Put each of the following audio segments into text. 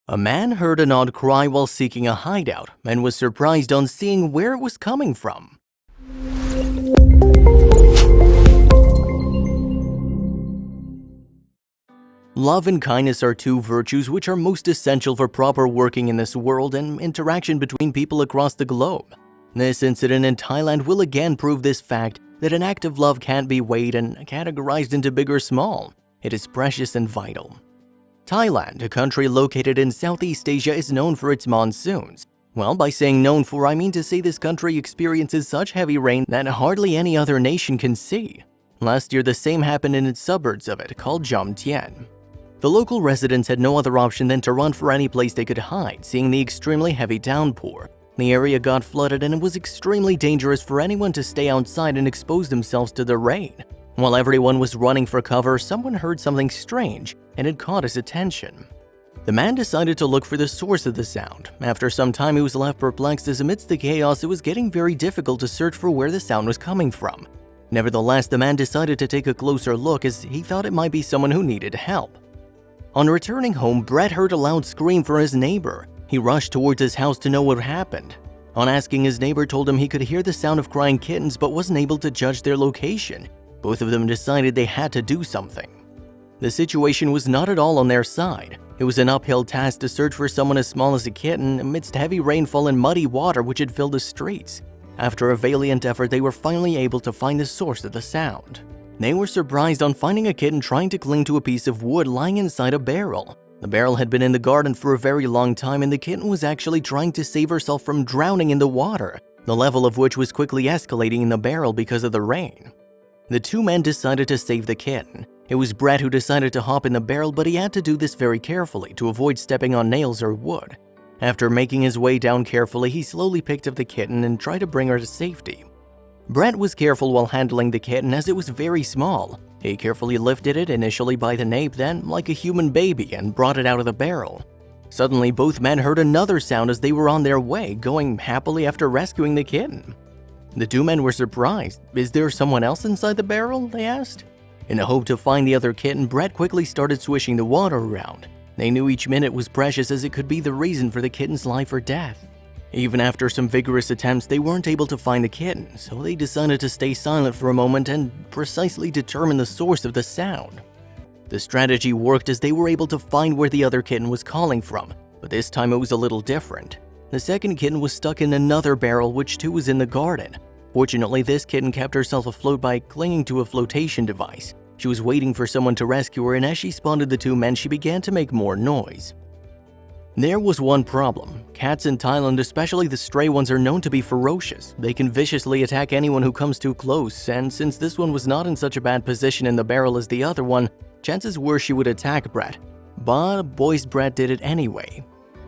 A man heard an odd cry while seeking a hideout and was surprised on seeing where it was coming from. Love and kindness are two virtues which are most essential for proper working in this world and interaction between people across the globe. This incident in Thailand will again prove this fact that an act of love can't be weighed and categorized into big or small. It is precious and vital. Thailand, a country located in Southeast Asia, is known for its monsoons. Well, by saying known for, I mean to say this country experiences such heavy rain that hardly any other nation can see. Last year, the same happened in its suburbs of it, called Jom Tien. The local residents had no other option than to run for any place they could hide, seeing the extremely heavy downpour. The area got flooded and it was extremely dangerous for anyone to stay outside and expose themselves to the rain. While everyone was running for cover, someone heard something strange, and it caught his attention. The man decided to look for the source of the sound. After some time, he was left perplexed as amidst the chaos, it was getting very difficult to search for where the sound was coming from. Nevertheless, the man decided to take a closer look as he thought it might be someone who needed help. On returning home, Brett heard a loud scream from his neighbor. He rushed towards his house to know what happened. On asking, his neighbor told him he could hear the sound of crying kittens but wasn't able to judge their location. Both of them decided they had to do something. The situation was not at all on their side. It was an uphill task to search for someone as small as a kitten amidst heavy rainfall and muddy water which had filled the streets. After a valiant effort, they were finally able to find the source of the sound. They were surprised on finding a kitten trying to cling to a piece of wood lying inside a barrel. The barrel had been in the garden for a very long time and the kitten was actually trying to save herself from drowning in the water, the level of which was quickly escalating in the barrel because of the rain. The two men decided to save the kitten. It was Brett who decided to hop in the barrel, but he had to do this very carefully to avoid stepping on nails or wood. After making his way down carefully, he slowly picked up the kitten and tried to bring her to safety. Brett was careful while handling the kitten as it was very small. He carefully lifted it initially by the nape, then like a human baby, and brought it out of the barrel. Suddenly, both men heard another sound as they were on their way, going happily after rescuing the kitten. The two men were surprised. "Is there someone else inside the barrel?" they asked. In the hope to find the other kitten, Brett quickly started swishing the water around. They knew each minute was precious as it could be the reason for the kitten's life or death. Even after some vigorous attempts, they weren't able to find the kitten, so they decided to stay silent for a moment and precisely determine the source of the sound. The strategy worked as they were able to find where the other kitten was calling from, but this time it was a little different. The second kitten was stuck in another barrel, which too was in the garden. Fortunately, this kitten kept herself afloat by clinging to a flotation device. She was waiting for someone to rescue her, and as she spotted the two men, she began to make more noise. There was one problem. Cats in Thailand, especially the stray ones, are known to be ferocious. They can viciously attack anyone who comes too close, and since this one was not in such a bad position in the barrel as the other one, chances were she would attack Brett. But boy's Brett did it anyway.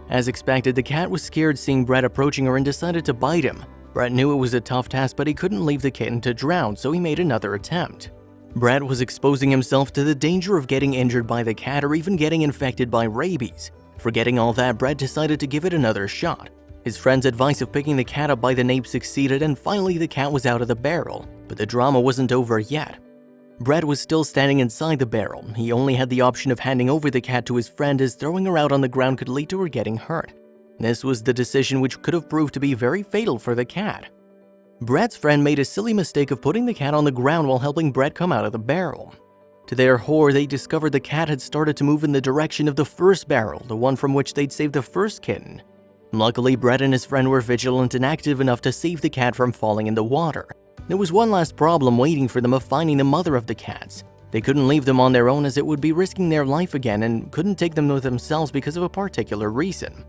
As expected, the cat was scared seeing Brett approaching her and decided to bite him. Brett knew it was a tough task, but he couldn't leave the kitten to drown, so he made another attempt. Brett was exposing himself to the danger of getting injured by the cat or even getting infected by rabies. Forgetting all that, Brett decided to give it another shot. His friend's advice of picking the cat up by the nape succeeded, and finally the cat was out of the barrel. But the drama wasn't over yet. Brett was still standing inside the barrel. He only had the option of handing over the cat to his friend, as throwing her out on the ground could lead to her getting hurt. This was the decision which could have proved to be very fatal for the cat. Brett's friend made a silly mistake of putting the cat on the ground while helping Brett come out of the barrel. To their horror, they discovered the cat had started to move in the direction of the first barrel, the one from which they'd saved the first kitten. Luckily, Brett and his friend were vigilant and active enough to save the cat from falling in the water. There was one last problem waiting for them of finding the mother of the cats. They couldn't leave them on their own as it would be risking their life again, and couldn't take them with themselves because of a particular reason.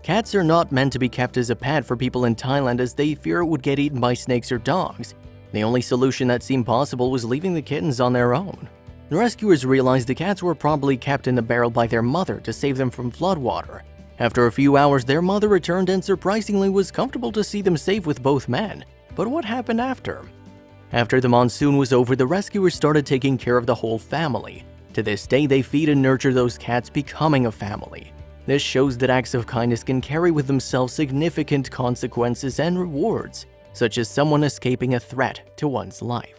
Cats are not meant to be kept as a pet for people in Thailand as they fear it would get eaten by snakes or dogs. The only solution that seemed possible was leaving the kittens on their own. The rescuers realized the cats were probably kept in the barrel by their mother to save them from floodwater. After a few hours, their mother returned and surprisingly was comfortable to see them safe with both men. But what happened after? After the monsoon was over, the rescuers started taking care of the whole family. To this day, they feed and nurture those cats, becoming a family. This shows that acts of kindness can carry with themselves significant consequences and rewards, such as someone escaping a threat to one's life.